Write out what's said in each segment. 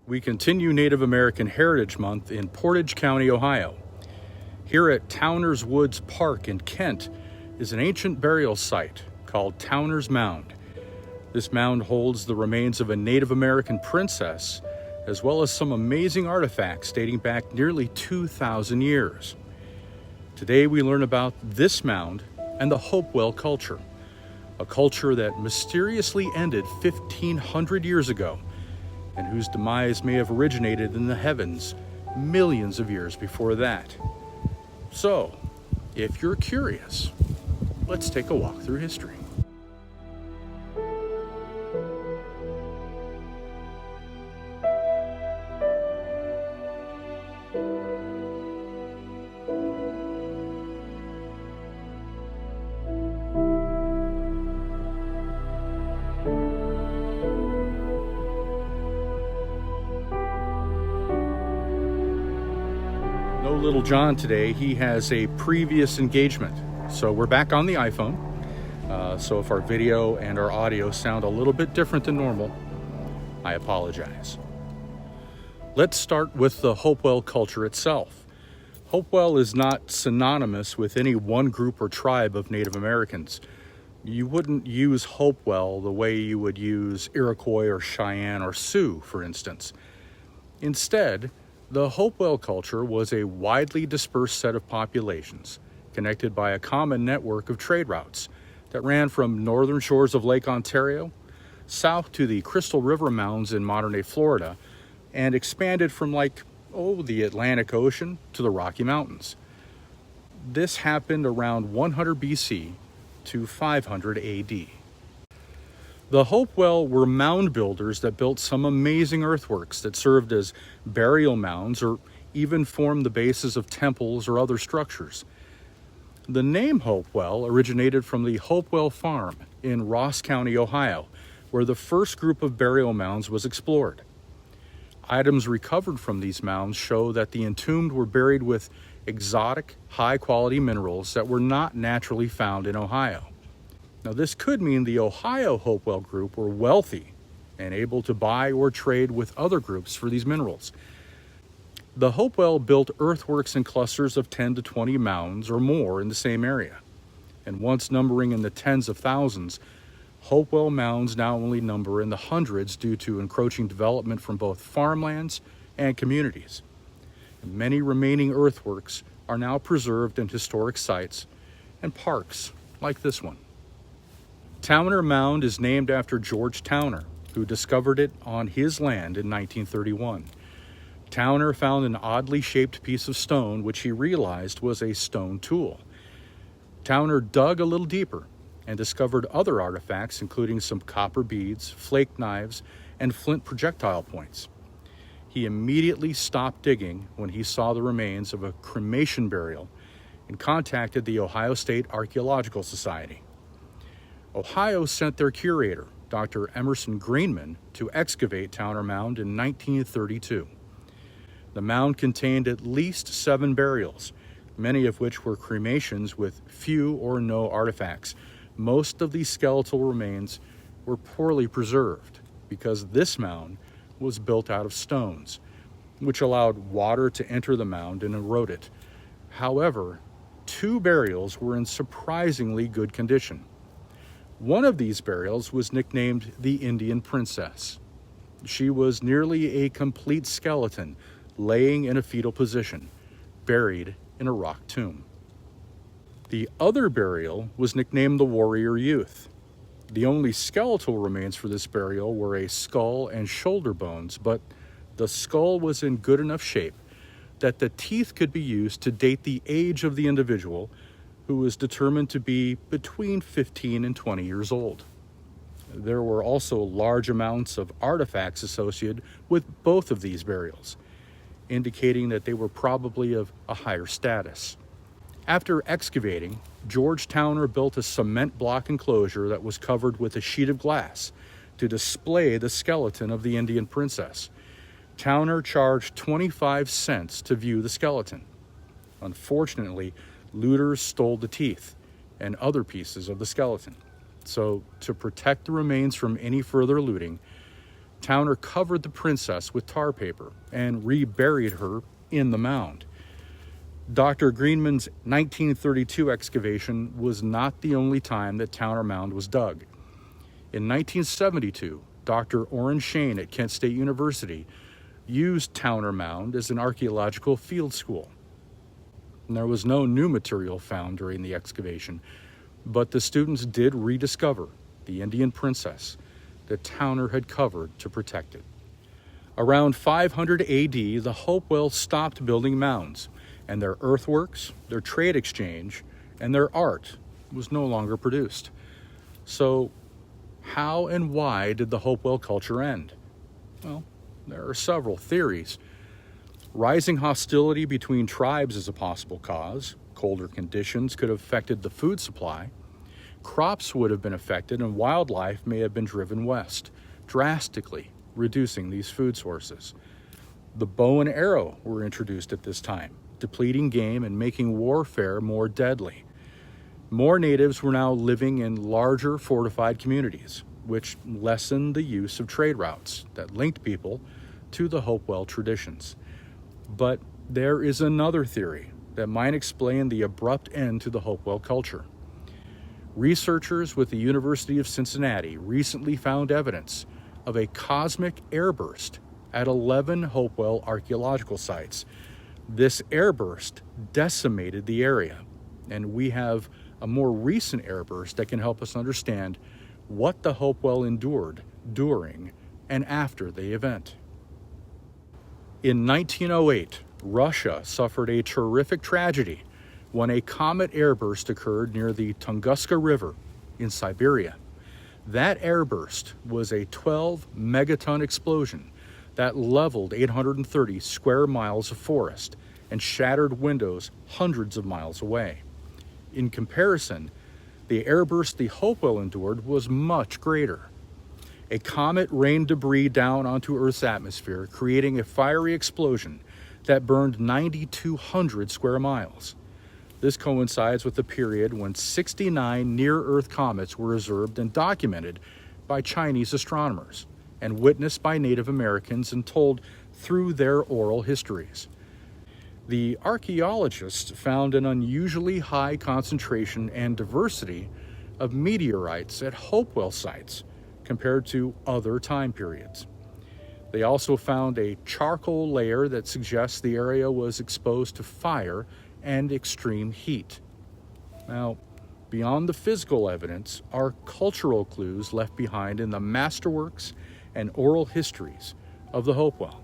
We continue Native American Heritage Month in Portage County, Ohio. Here at Towner's Woods Park in Kent is an ancient burial site called Towner's Mound. This mound holds the remains of a Native American princess, as well as some amazing artifacts dating back nearly 2,000 years. Today we learn about this mound and the Hopewell Culture, a culture that mysteriously ended 1,500 years ago and whose demise may have originated in the heavens millions of years before that. So, if you're curious, let's take a walk through history. No little John today. He has a previous engagement. So we're back on the iPhone. So if our video and our audio sound a little bit different than normal, I apologize. Let's start with the Hopewell culture itself. Hopewell is not synonymous with any one group or tribe of Native Americans. You wouldn't use Hopewell the way you would use Iroquois or Cheyenne or Sioux, for instance. Instead, the Hopewell culture was a widely dispersed set of populations connected by a common network of trade routes that ran from northern shores of Lake Ontario south to the Crystal River Mounds in modern-day Florida and expanded from the Atlantic Ocean to the Rocky Mountains. This happened around 100 BC to 500 AD. The Hopewell were mound builders that built some amazing earthworks that served as burial mounds or even formed the bases of temples or other structures. The name Hopewell originated from the Hopewell Farm in Ross County, Ohio, where the first group of burial mounds was explored. Items recovered from these mounds show that the entombed were buried with exotic, high-quality minerals that were not naturally found in Ohio. Now, this could mean the Ohio Hopewell group were wealthy and able to buy or trade with other groups for these minerals. The Hopewell built earthworks in clusters of 10 to 20 mounds or more in the same area. And once numbering in the tens of thousands, Hopewell mounds now only number in the hundreds due to encroaching development from both farmlands and communities. And many remaining earthworks are now preserved in historic sites and parks like this one. Towner Mound is named after George Towner, who discovered it on his land in 1931. Towner found an oddly shaped piece of stone which he realized was a stone tool. Towner dug a little deeper and discovered other artifacts, including some copper beads, flake knives, and flint projectile points. He immediately stopped digging when he saw the remains of a cremation burial and contacted the Ohio State Archaeological Society. Ohio sent their curator, Dr. Emerson Greenman, to excavate Towner Mound in 1932. The mound contained at least 7 burials, many of which were cremations with few or no artifacts. Most of these skeletal remains were poorly preserved because this mound was built out of stones, which allowed water to enter the mound and erode it. However, 2 burials were in surprisingly good condition. One of these burials was nicknamed the Indian Princess. She was nearly a complete skeleton, laying in a fetal position, buried in a rock tomb. The other burial was nicknamed the Warrior Youth. The only skeletal remains for this burial were a skull and shoulder bones, but the skull was in good enough shape that the teeth could be used to date the age of the individual, who was determined to be between 15 and 20 years old. There were also large amounts of artifacts associated with both of these burials, indicating that they were probably of a higher status. After excavating, George Towner built a cement block enclosure that was covered with a sheet of glass to display the skeleton of the Indian Princess. Towner charged 25 cents to view the skeleton. Unfortunately, looters stole the teeth and other pieces of the skeleton. So, to protect the remains from any further looting, Towner covered the princess with tar paper and reburied her in the mound. Dr. Greenman's 1932 excavation was not the only time that Towner Mound was dug. In 1972, Dr. Orrin Shane at Kent State University used Towner Mound as an archaeological field school. And there was no new material found during the excavation, but the students did rediscover the Indian princess that Towner had covered to protect it. Around 500 AD, the Hopewell stopped building mounds, and their earthworks, their trade exchange, and their art was no longer produced. So, how and why did the Hopewell culture end? Well, there are several theories. Rising hostility between tribes is a possible cause. Colder conditions could have affected the food supply. Crops would have been affected, and wildlife may have been driven west, drastically reducing these food sources. The bow and arrow were introduced at this time, depleting game and making warfare more deadly. More natives were now living in larger fortified communities, which lessened the use of trade routes that linked people to the Hopewell traditions. But there is another theory that might explain the abrupt end to the Hopewell culture. Researchers with the University of Cincinnati recently found evidence of a cosmic airburst at 11 Hopewell archaeological sites. This airburst decimated the area, and we have a more recent airburst that can help us understand what the Hopewell endured during and after the event. In 1908, Russia suffered a terrific tragedy when a comet airburst occurred near the Tunguska River in Siberia. That airburst was a 12 megaton explosion that leveled 830 square miles of forest and shattered windows hundreds of miles away. In comparison, the airburst the Hopewell endured was much greater. A comet rained debris down onto Earth's atmosphere, creating a fiery explosion that burned 9,200 square miles. This coincides with the period when 69 near-Earth comets were observed and documented by Chinese astronomers and witnessed by Native Americans and told through their oral histories. The archaeologists found an unusually high concentration and diversity of meteorites at Hopewell sites compared to other time periods. They also found a charcoal layer that suggests the area was exposed to fire and extreme heat. Now, beyond the physical evidence are cultural clues left behind in the masterworks and oral histories of the Hopewell.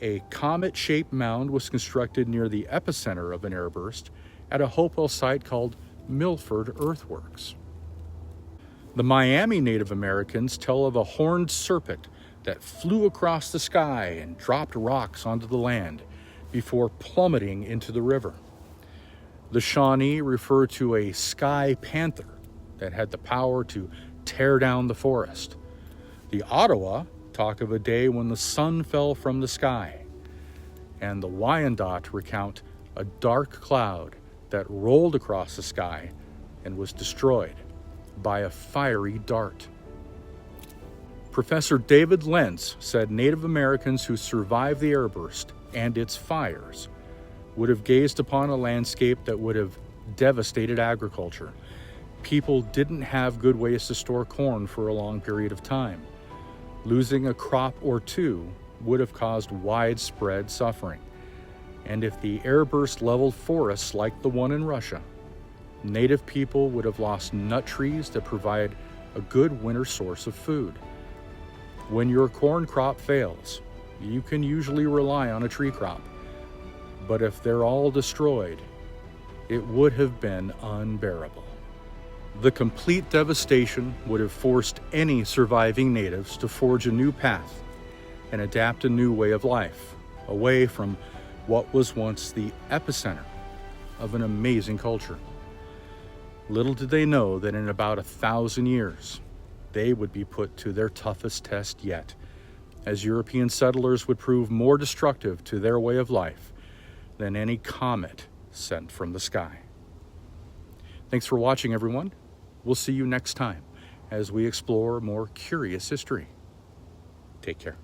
A comet-shaped mound was constructed near the epicenter of an airburst at a Hopewell site called Milford Earthworks. The Miami Native Americans tell of a horned serpent that flew across the sky and dropped rocks onto the land before plummeting into the river. The Shawnee refer to a sky panther that had the power to tear down the forest. The Ottawa talk of a day when the sun fell from the sky. And the Wyandot recount a dark cloud that rolled across the sky and was destroyed by a fiery dart. Professor David Lentz said Native Americans who survived the airburst and its fires would have gazed upon a landscape that would have devastated agriculture. People didn't have good ways to store corn for a long period of time. Losing a crop or two would have caused widespread suffering. And if the airburst leveled forests like the one in Russia, Native people would have lost nut trees that provide a good winter source of food. When your corn crop fails, you can usually rely on a tree crop. But if they're all destroyed, it would have been unbearable. The complete devastation would have forced any surviving natives to forge a new path and adapt a new way of life, away from what was once the epicenter of an amazing culture. Little did they know that in about 1,000 years, they would be put to their toughest test yet, as European settlers would prove more destructive to their way of life than any comet sent from the sky. Thanks for watching, everyone. We'll see you next time as we explore more curious history. Take care.